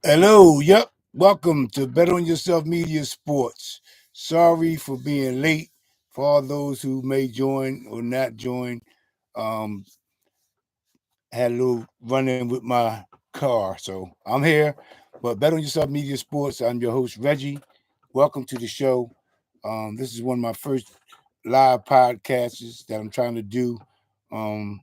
Hello, yep. Welcome to Bet on Yourself Media Sports. Sorry for being late for all those who may join or not join. Um, had a little run in with my car, so I'm here. But Bet on Yourself Media Sports, I'm your host, Reggie. Welcome to the show. This is one of my first live podcasts that I'm trying to do. I'm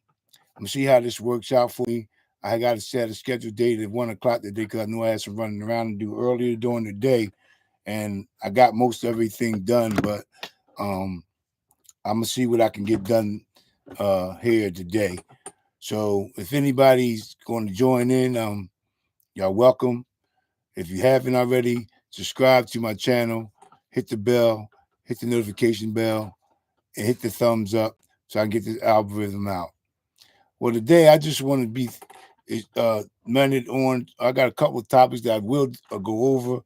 gonna see how this works out for me. I got to set a scheduled date at 1 o'clock today because I know I had some running around to do earlier during the day, and I got most everything done. But um, I'm gonna see what I can get done here today. So if anybody's going to join in, y'all welcome. If you haven't already, subscribe to my channel, hit the bell, hit the notification bell, and hit the thumbs up so I can get this algorithm out. Well, today I just want to be minute on. I got a couple of topics that I will go over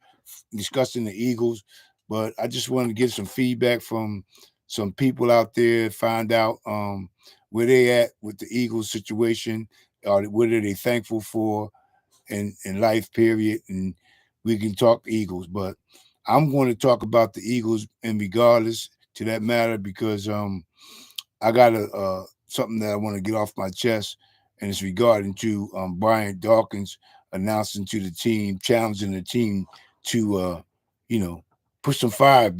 discussing the Eagles, but I just wanted to get some feedback from some people out there, find out where they at with the Eagles situation, or what are they thankful for in life, period, and we can talk Eagles. But I'm going to talk about the Eagles in regardless to that matter because I got a something that I want to get off my chest, and it's regarding to Brian Dawkins announcing to the team, challenging the team to, you know, put some fire,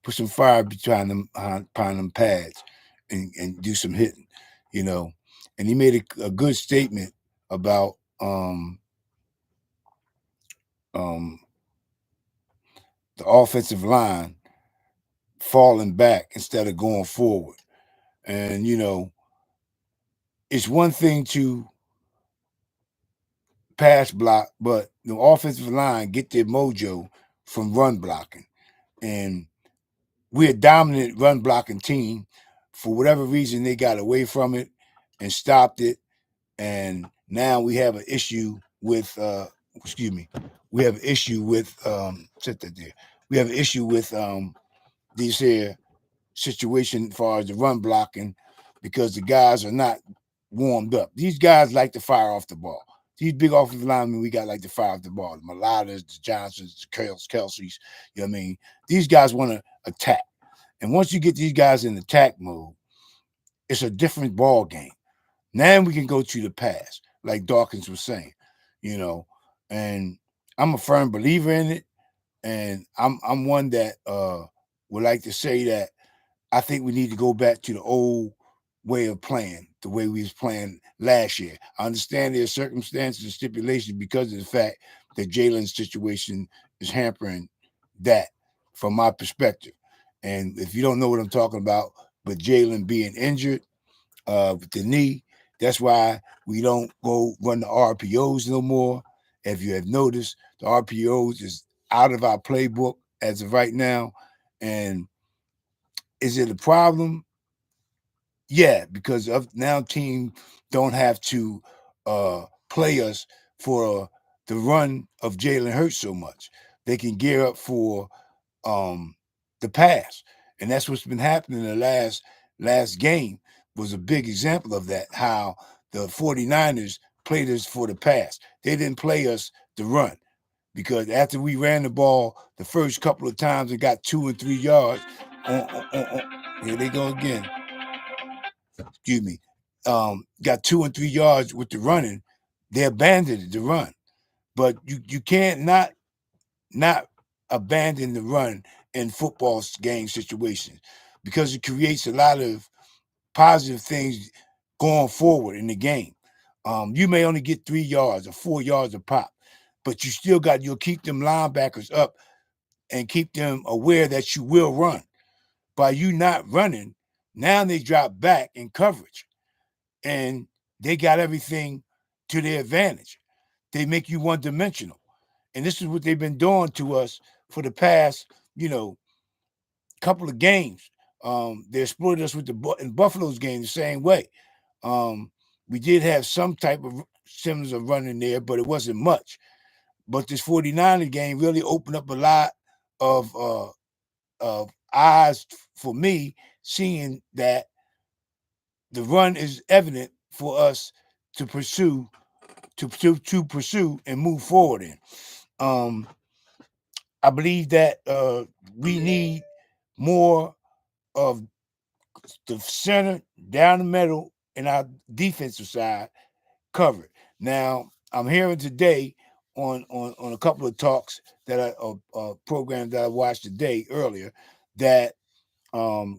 put some fire behind them pads, and do some hitting, you know. And he made a good statement about um, the offensive line falling back instead of going forward. And it's one thing to pass block, but the offensive line get their mojo from run blocking. And we're a dominant run blocking team. For whatever reason, they got away from it and stopped it. And now we have an issue with excuse me, we have an issue with sit that there. We have an issue with these here situation as far as the run blocking because the guys are not warmed up. These guys like to fire off the ball. These big offensive linemen, we got like to fire off the ball. The Maladas, the Johnsons, the Kelseys, you know what I mean? These guys want to attack. And once you get these guys in attack mode, it's a different ball game. Now we can go to the pass, like Dawkins was saying, you know. And I'm a firm believer in it. And I'm one that would like to say that I think we need to go back to the old way of playing, the way we was playing last year. I understand there's circumstances and stipulations because of the fact that Jalen's situation is hampering that from my perspective. And if you don't know what I'm talking about, but Jalen being injured with the knee, that's why we don't go run the RPOs no more. If you have noticed, the RPOs is out of our playbook as of right now. And is it a problem? Yeah, because of now team don't have to play us for the run of Jalen Hurts so much. They can gear up for um the pass. And that's what's been happening in the last game was a big example of that, how the 49ers played us for the pass. They didn't play us to run because after we ran the ball the first couple of times and got 2 and 3 yards, here they go again, excuse me, got 2 and 3 yards with the running, they abandoned the run. But you can't not abandon the run in football game situations because it creates a lot of positive things going forward in the game. You may only get 3 yards or 4 yards a pop, but you'll keep them linebackers up and keep them aware that you will run. By you not running, now they drop back in coverage and they got everything to their advantage. They make you one dimensional. And this is what they've been doing to us for the past, couple of games. They exploited us with in Buffalo's game the same way. Um, we did have some type of semblance of running there, but it wasn't much. But this 49er game really opened up a lot of eyes for me, seeing that the run is evident for us to pursue to pursue and move forward in. Um, I believe that we need more of the center down the middle and our defensive side covered. Now, I'm hearing today on a couple of talks that programs that I watched today earlier that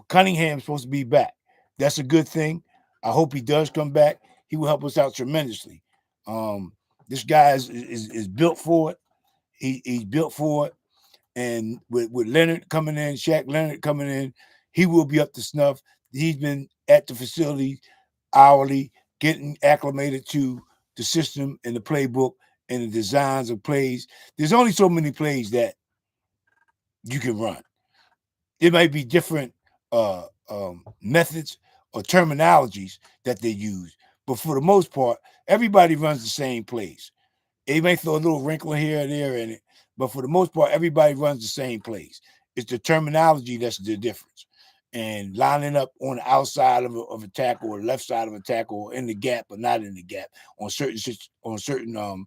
Cunningham's supposed to be back. That's a good thing. I hope he does come back. He will help us out tremendously. Um, this guy is built for it. He's built for it. And with Leonard coming in, Shaq Leonard coming in, he will be up to snuff. He's been at the facility hourly, getting acclimated to the system and the playbook and the designs of plays. There's only so many plays that you can run. It might be different methods or terminologies that they use, but for the most part, everybody runs the same plays. It may throw a little wrinkle here and there in it, but for the most part, everybody runs the same plays. It's the terminology that's the difference. And lining up on the outside of a tackle or left side of a tackle or in the gap but not in the gap on certain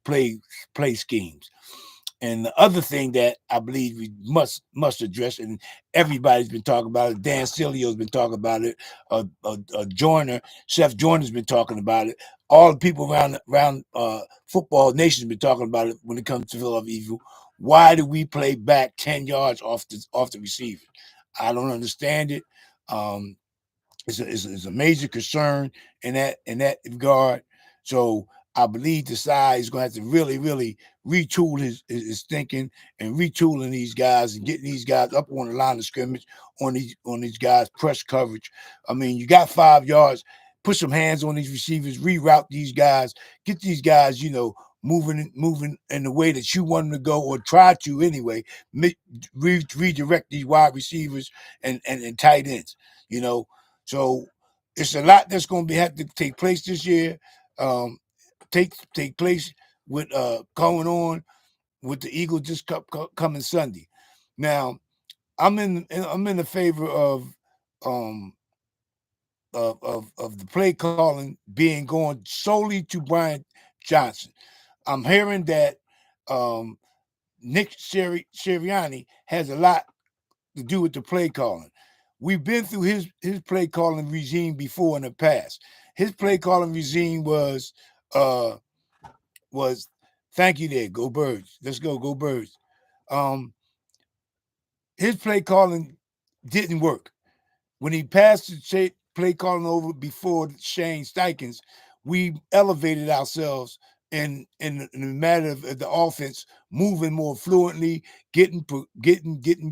play schemes. And the other thing that I believe we must address, and everybody's been talking about it. Dan Silio's been talking about it. Joyner, Chef Joyner's been talking about it. All the people around football nation's been talking about it when it comes to Philadelphia Eagles. Why do we play back 10 yards off the receiver? I don't understand it. It's a major concern in that regard. So I believe the side is going to have to really, really retool his thinking and retooling these guys and getting these guys up on the line of scrimmage on these guys press coverage. I mean, you got 5 yards, put some hands on these receivers, reroute these guys, get these guys, moving in the way that you want them to go, or try to anyway, redirect these wide receivers and tight ends, So it's a lot that's going to have to take place this year. Take place with going on with the Eagles this coming Sunday. Now, I'm in the favor of the play calling being going solely to Brian Johnson. I'm hearing that Nick Sirianni has a lot to do with the play calling. We've been through his play calling regime before in the past. His play calling regime was thank you there, go Birds. Let's go Birds. His play calling didn't work. When he passed the play calling over before Shane Steichens, we elevated ourselves in the matter of the offense, moving more fluently, getting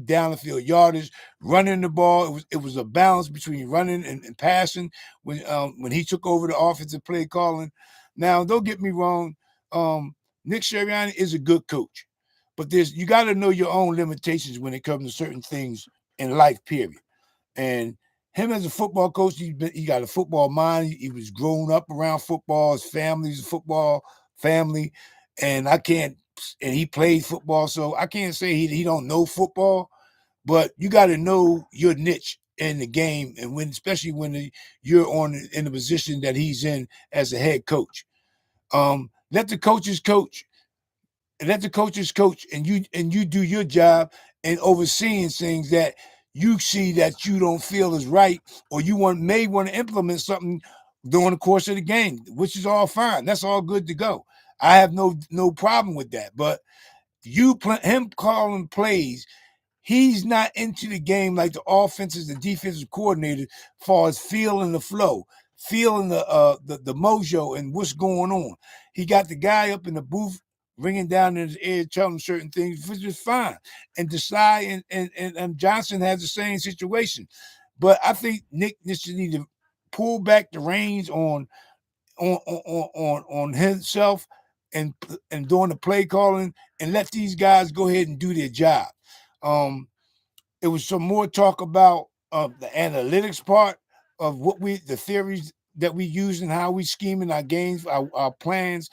down the field yardage, running the ball. It was a balance between running and passing when he took over the offensive play calling. Now, don't get me wrong, Nick Sirianni is a good coach, but you got to know your own limitations when it comes to certain things in life, period. And him as a football coach, he got a football mind. He was grown up around football. His family's a football family, and he played football, so I can't say he don't know football, but you got to know your niche in the game, and especially when you're in the position that he's in as a head coach. Let the coaches coach. Let the coaches coach, and you do your job in overseeing things that you see that you don't feel is right, or you may want to implement something during the course of the game, which is all fine. That's all good to go. I have no problem with that. But him calling plays, he's not into the game like the offensive and defensive coordinator, as far as feeling the flow, feeling the mojo and what's going on. He got the guy up in the booth, ringing down in his ear, telling him certain things, which is fine. And Desai and Johnson has the same situation. But I think Nick needs to pull back the reins on himself and doing the play calling, and let these guys go ahead and do their job. It was some more talk about the analytics part of the theories that we use and how we scheme in our games, our plans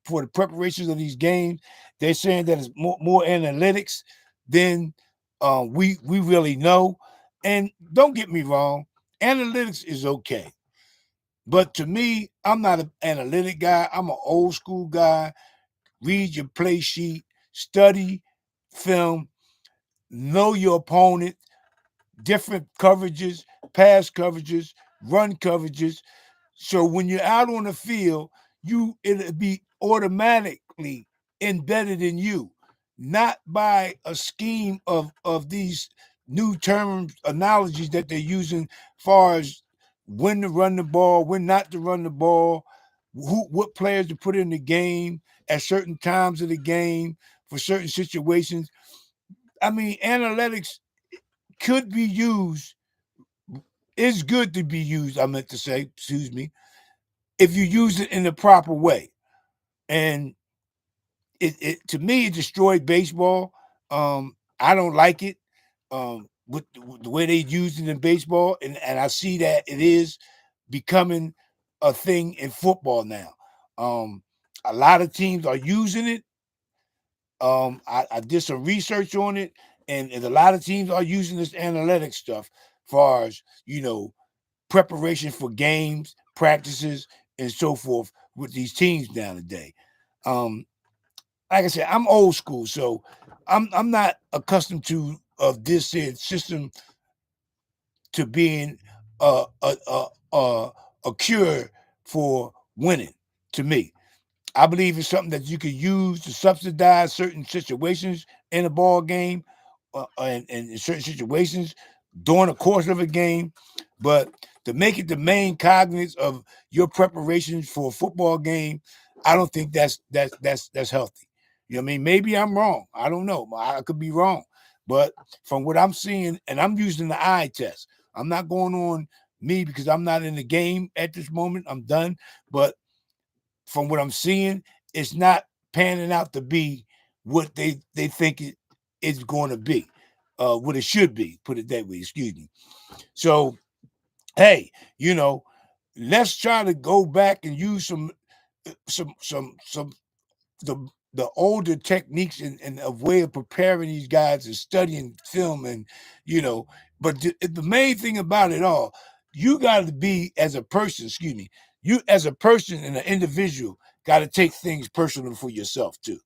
for the preparations of these games. They're saying that it's more analytics than we really know. And don't get me wrong, analytics is okay. But to me, I'm not an analytic guy. I'm an old school guy. Read your play sheet, study film, know your opponent, different coverages, pass coverages, run coverages. So when you're out on the field, it'll be automatically embedded in you, not by a scheme of these new terms, analogies that they're using, far as when to run the ball, when not to run the ball, what players to put in the game at certain times of the game for certain situations. I mean, analytics could be used, is good to be used, I meant to say, excuse me, if you use it in the proper way. And it to me, it destroyed baseball. I don't like it. With the way they use it in baseball, and I see that it is becoming a thing in football now. Um, a lot of teams are using it. I did some research on it, and a lot of teams are using this analytic stuff, far as preparation for games, practices, and so forth with these teams nowadays. Um, like I said, I'm old school, so I'm not accustomed to of this system to being a a cure for winning. To me, I believe it's something that you could use to subsidize certain situations in a ball game, and in certain situations during the course of a game. But to make it the main cognizance of your preparations for a football game, I don't think that's healthy. You know what I mean? Maybe I'm wrong. I don't know. I could be wrong. But from what I'm seeing, and I'm using the eye test, I'm not going on me because I'm not in the game at this moment. I'm done. But from what I'm seeing, it's not panning out to be what they think it is going to be, what it should be. Put it that way. Excuse me. So hey, you know, let's try to go back and use some the the older techniques and a way of preparing these guys and studying film and you know. But the main thing about it all, you got to be as a person. Excuse me. You as a person and an individual got to take things personal for yourself too.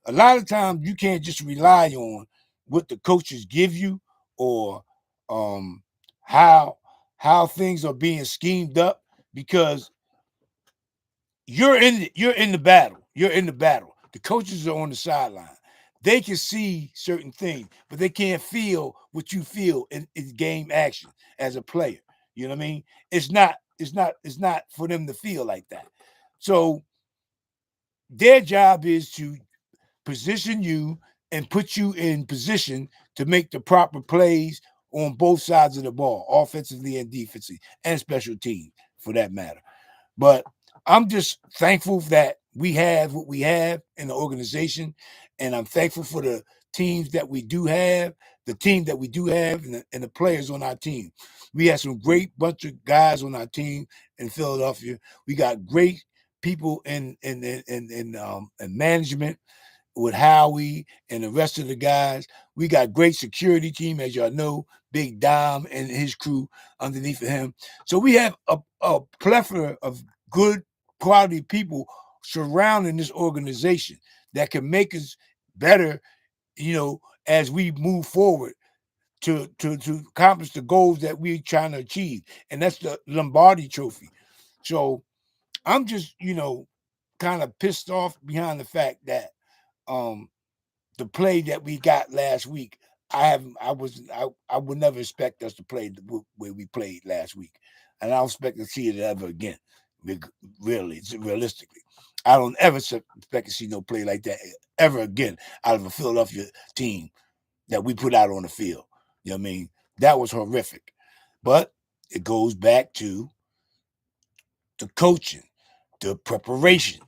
A lot of times you can't just rely on what the coaches give you or um, how how things are being schemed up because you're in the battle. You're in the battle. The coaches are on the sideline. They can see certain things, but they can't feel what you feel in game action as a player. You know what I mean? It's not for them to feel like that. So their job is to position you and put you in position to make the proper plays on both sides of the ball, offensively and defensively, and special teams for that matter. But I'm just thankful that we have what we have in the organization, and I'm thankful for the teams that we do have, the team that we do have, and the players on our team. We have some great bunch of guys on our team in Philadelphia. We got great people in management with Howie and the rest of the guys. We got great security team, as y'all know, Big Dom and his crew underneath of him. So we have a plethora of good quality people surrounding this organization that can make us better, as we move forward to accomplish the goals that we're trying to achieve. And that's the Lombardi trophy. So I'm just, kind of pissed off behind the fact that um the play that we got last week, I would never expect us to play the way we played last week, and I don't expect to see it ever again. Really, realistically, I don't ever expect to see no play like that ever again out of a Philadelphia team that we put out on the field. You know what I mean? That was horrific, but it goes back to the coaching, the preparation,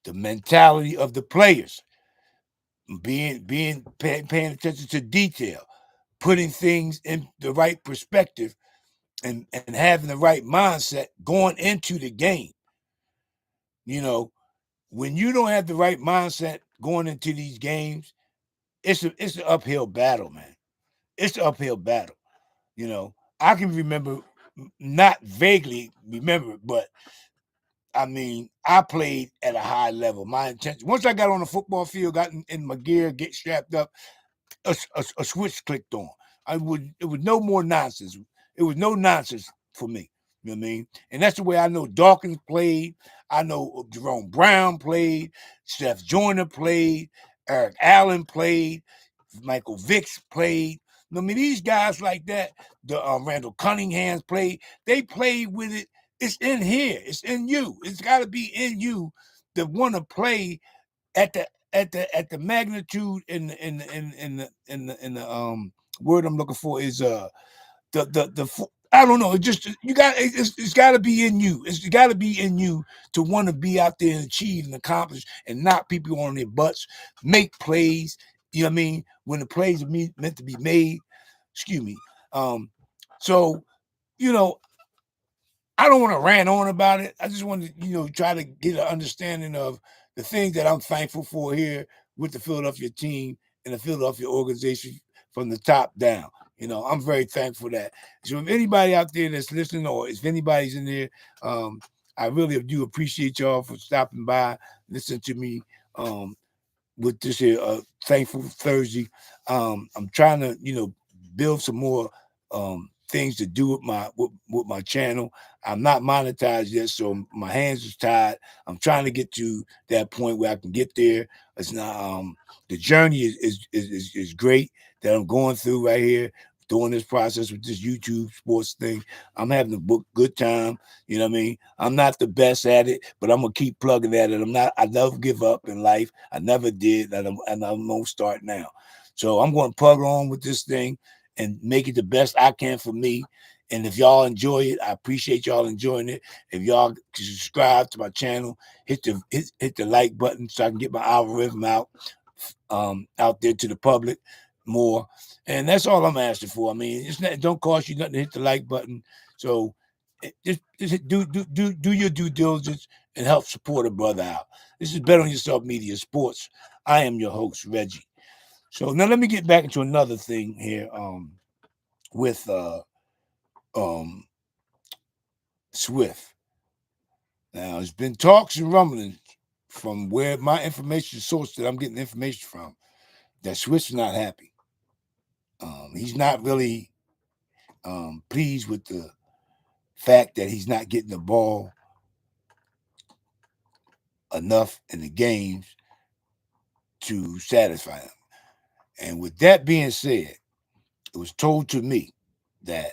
the mentality of the players, paying attention to detail, putting things in the right perspective, and having the right mindset going into the game. You know, when you don't have the right mindset going into these games, it's an uphill battle, man. It's an uphill battle. I can remember not vaguely remember, but I mean, I played at a high level. My intention, once I got on the football field, got in my gear, get strapped up, a switch clicked on. It was no more nonsense. It was no nonsense for me. You know what I mean? And that's the way I know Dawkins played. I know Jerome Brown played. Seth Joyner played. Eric Allen played. Michael Vicks played. I mean, these guys like that, the Randall Cunningham's played. They played with it. It's in here. It's in you. It's got to be in you to want to play at the magnitude in the word I'm looking for is the I don't know. It just you got it's got to be in you. It's got to be in you to want to be out there and achieve and accomplish and knock people on their butts, make plays. You know what I mean? When the plays are meant to be made. Excuse me. So you know, I don't want to rant on about it. I just want to, try to get an understanding of the things that I'm thankful for here with the Philadelphia team and the Philadelphia organization from the top down. I'm very thankful for that. So if anybody out there that's listening or if anybody's in there, I really do appreciate y'all for stopping by, listening to me with this here Thankful Thursday. I'm trying to, build some more things to do with my channel. I'm not monetized yet, so my hands is tied. I'm trying to get to that point where I can get there. It's not the journey is great that I'm going through right here. Doing this process with this YouTube sports thing, I'm having a good time. You know what I mean? I'm not the best at it, but I'm gonna keep plugging at it. I never give up in life. I never did, and I won't start now. So I'm going to plug on with this thing and make it the best I can for me. And if y'all enjoy it, I appreciate y'all enjoying it. If y'all can subscribe to my channel, hit the like button so I can get my algorithm out there to the public more. And that's all I'm asking for. I mean, it don't cost you nothing to hit the like button. So just do your due diligence and help support a brother out. This is Bet on Yourself Media Sports. I am your host, Reggie. So now let me get back into another thing here. With Swift. Now, there's been talks and rumblings from where my information source that I'm getting information from that Swift's not happy. He's not really pleased with the fact that he's not getting the ball enough in the games to satisfy him. And with that being said, it was told to me that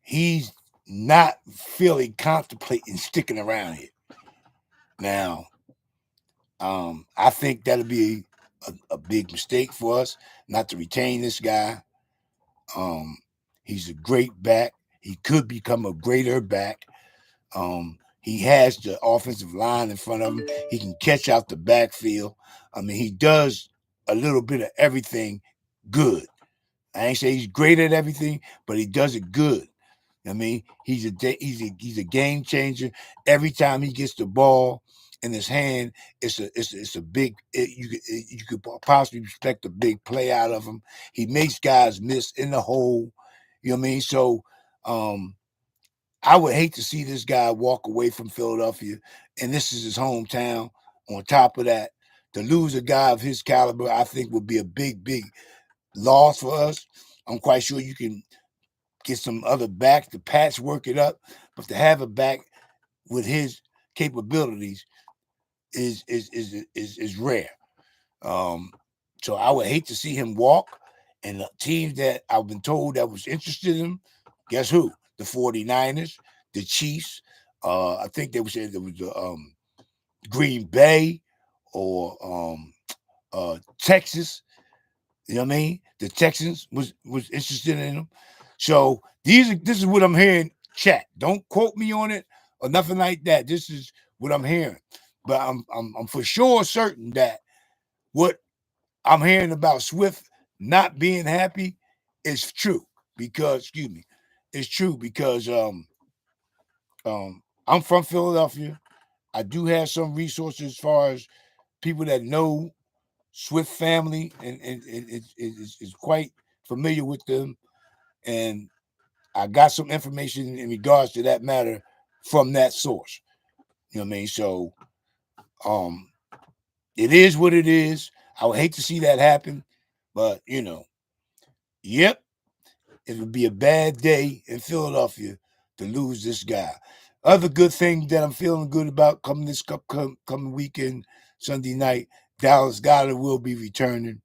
he's not really contemplating sticking around here. Now, I think that'll be a big mistake for us not to retain this guy. He's a great back. He could become a greater back. He has the offensive line in front of him. He can catch out the backfield. I mean, he does a little bit of everything good. I ain't say he's great at everything, but he does it good. I mean, he's a game changer. Every time he gets the ball in his hand, it's a big. You could possibly expect a big play out of him. He makes guys miss in the hole. You know what I mean? So, I would hate to see this guy walk away from Philadelphia, and this is his hometown. On top of that, to lose a guy of his caliber, I think would be a big, big loss for us. I'm quite sure you can get some other backs to patchwork it up, but to have a back with his capabilities is rare. So I would hate to see him walk. And the teams that I've been told that was interested in him, guess who? The 49ers, the Chiefs. I think they were saying there was Green Bay or Texas. You know what I mean? The Texans was interested in him. So this is what I'm hearing. Chat. Don't quote me on it or nothing like that. This is what I'm hearing. But I'm for sure certain that what I'm hearing about Swift not being happy is true. Because, excuse me, it's true because I'm from Philadelphia. I do have some resources as far as people that know Swift family and is quite familiar with them. And I got some information in regards to that matter from that source. You know what I mean? So um it is what it is. I would hate to see that happen, but yep, it would be a bad day in Philadelphia to lose this guy. Other good thing that I'm feeling good about coming this coming weekend, Sunday night, Dallas Goddard will be returning.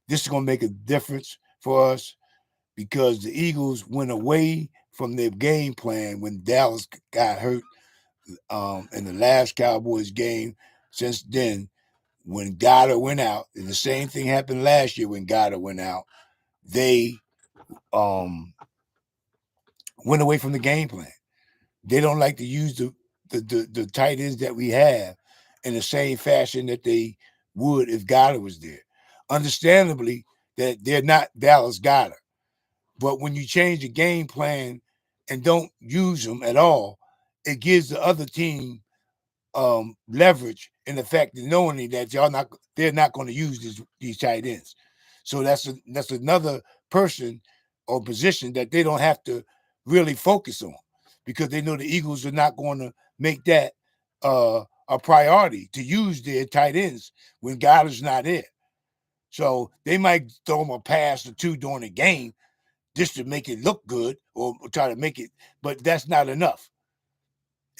This is going to make a difference for us because the Eagles went away from their game plan when Dallas got hurt in the last Cowboys game. Since then, when Goddard went out, and the same thing happened last year when Goddard went out, they went away from the game plan. They don't like to use the tight ends that we have in the same fashion that they would if Goddard was there. Understandably, that they're not Dallas Goddard. But when you change the game plan and don't use them at all, it gives the other team leverage in the fact that knowing that they're not going to use these tight ends. So that's another person or position that they don't have to really focus on because they know the Eagles are not going to make that a priority to use their tight ends when Goddard's not there. So they might throw them a pass or two during the game just to make it look good or try to make it, but that's not enough.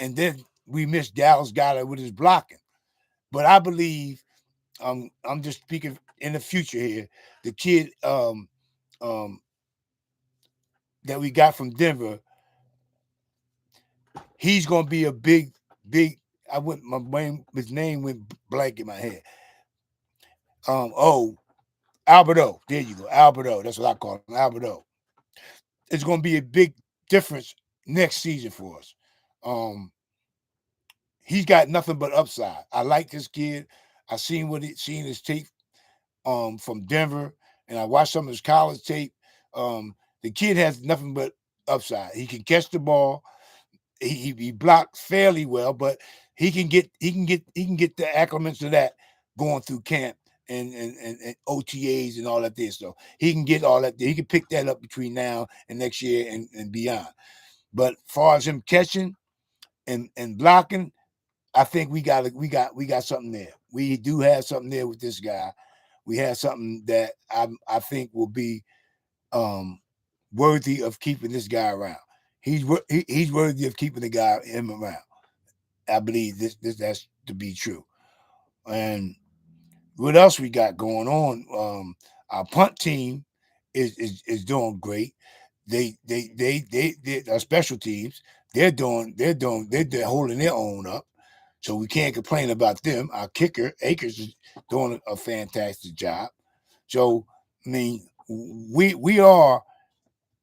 And then we miss Dallas Goddard with his blocking. But I believe I'm just speaking in the future here. The kid um, that we got from Denver, he's gonna be a big. I went my brain. His name went blank in my head. Alberto. There you go, Alberto. That's what I call him, Alberto. It's gonna be a big difference next season for us. Um, he's got nothing but upside. I like this kid. I seen his tape from Denver, and I watched some of his college tape. The kid has nothing but upside. He can catch the ball. He blocks fairly well, but he can get the accliments of that going through camp and OTAs and all that there. So he can get all that. He can pick that up between now and next year and beyond. But as far as him catching and blocking, I think we got something there. We do have something there with this guy. We have something that I think will be um, worthy of keeping this guy around. He's worthy of keeping him around. I believe this that's to be true. And what else we got going on? Our punt team is doing great. Our special teams they're holding their own up. So we can't complain about them. Our kicker Akers is doing a fantastic job. So I mean, we are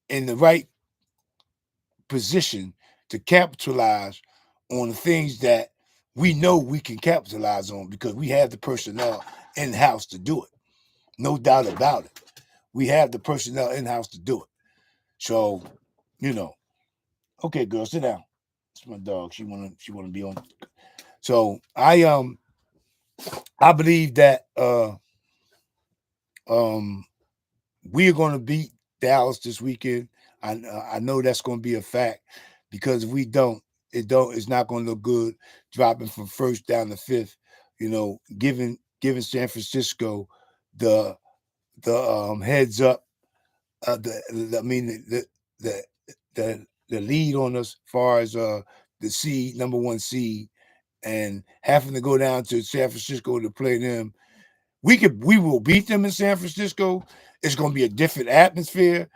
in the right position to capitalize on the things that we know we can capitalize on because we have the personnel in house to do it. No doubt about it. We have the personnel in house to do it. So, you know, okay, girl, sit down. It's my dog. She wanna be on. So I believe that um we're going to beat Dallas this weekend. I know that's going to be a fact because if we don't, it's not going to look good dropping from first down to fifth. Giving San Francisco the heads up. I mean the the lead on us as far as the seed number one seed and having to go down to San Francisco to play them. We will beat them in San Francisco. It's going to be a different atmosphere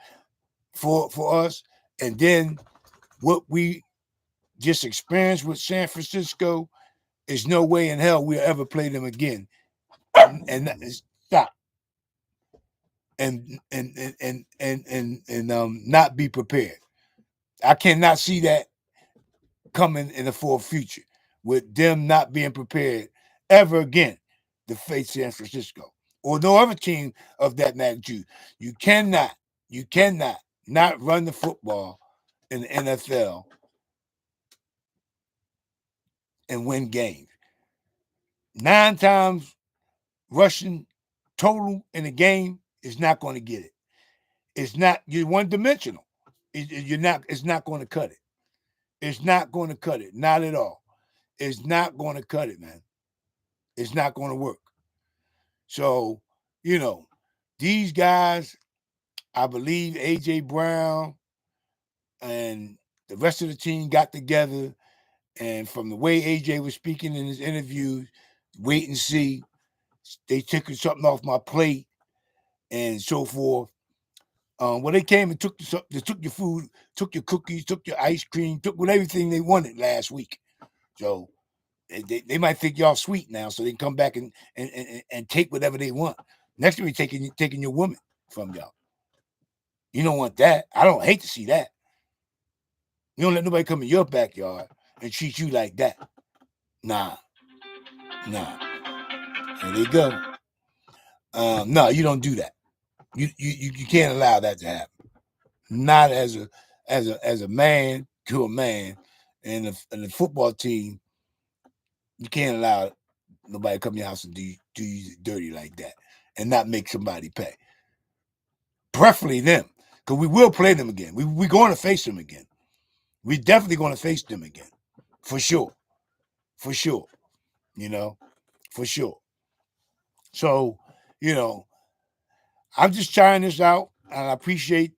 for us. And then what we just experienced with San Francisco is no way in hell we'll ever play them again. And stop. And not be prepared. I cannot see that coming in the far future with them not being prepared ever again to face San Francisco or no other team of that magnitude. You cannot not run the football in the NFL and win games. 9 times rushing total in a game is not going to get it. It's not, you're one dimensional. you're not. It's not going to cut it. It's not going to cut it. Not at all. It's not going to cut it, man. It's not going to work. So, you know, these guys, I believe AJ Brown and the rest of the team got together, and from the way AJ was speaking in his interviews, wait and see. They took something off my plate and so forth. Well, they came and they took your food, took your cookies, took your ice cream, took everything they wanted last week. So they might think y'all sweet now, so they can come back and take whatever they want. Next week, taking your woman from y'all. You don't want that. I don't hate to see that. You don't let nobody come in your backyard and treat you like that. Nah. There they go. No, you don't do that. You can't allow that to happen. Not as a man to a man, and the football team. You can't allow nobody come to your house and do you dirty like that, and not make somebody pay. Preferably them, because we will play them again. We're going to face them again. We're definitely going to face them again, for sure. You know, for sure. So, you know, I'm just trying this out, and I appreciate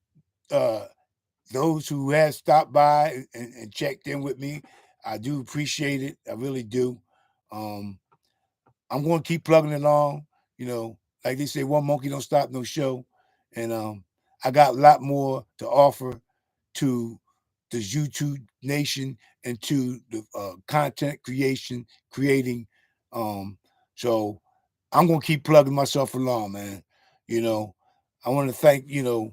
those who have stopped by and checked in with me. I do appreciate it. I really do. I'm going to keep plugging along. You know, like they say, one monkey don't stop no show. And I got a lot more to offer to the YouTube nation and to the content creating. So I'm going to keep plugging myself along, man. You know, I want to thank, the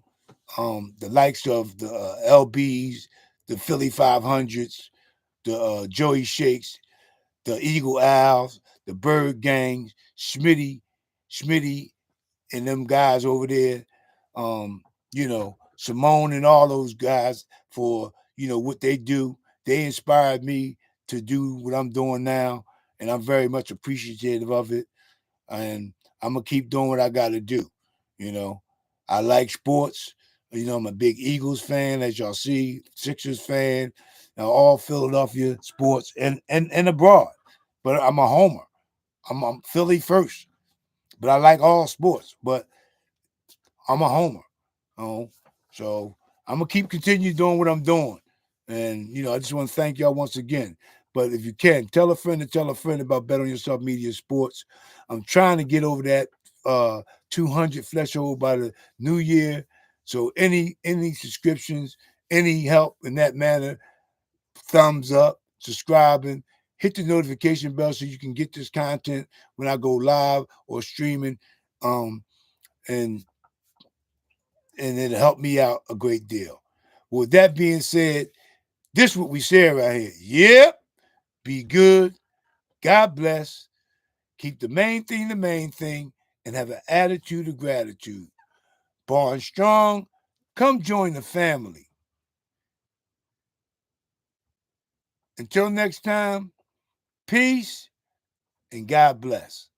likes of the LBs, the Philly 500s, the Joey Shakes, the Eagle Owls, the Bird Gangs, Smitty, and them guys over there. Simone and all those guys for, what they do. They inspired me to do what I'm doing now, and I'm very much appreciative of it. And I'm gonna keep doing what I got to do. You know, I like sports. I'm a big Eagles fan, as y'all see, Sixers fan, all Philadelphia sports and abroad. But I'm a homer. I'm Philly first, but I like all sports. But I'm a homer. So I'm gonna continue doing what I'm doing. And I just want to thank y'all once again. But if you can, tell a friend about Bet on Yourself Media Sports. I'm trying to get over that 200 threshold by the new year. So any subscriptions, any help in that manner, thumbs up, subscribing, hit the notification bell so you can get this content when I go live or streaming. And it'll help me out a great deal. With that being said, this is what we say right here. Yep. Be good. God bless. Keep the main thing, and have an attitude of gratitude. Born strong. Come join the family. Until next time, peace and God bless.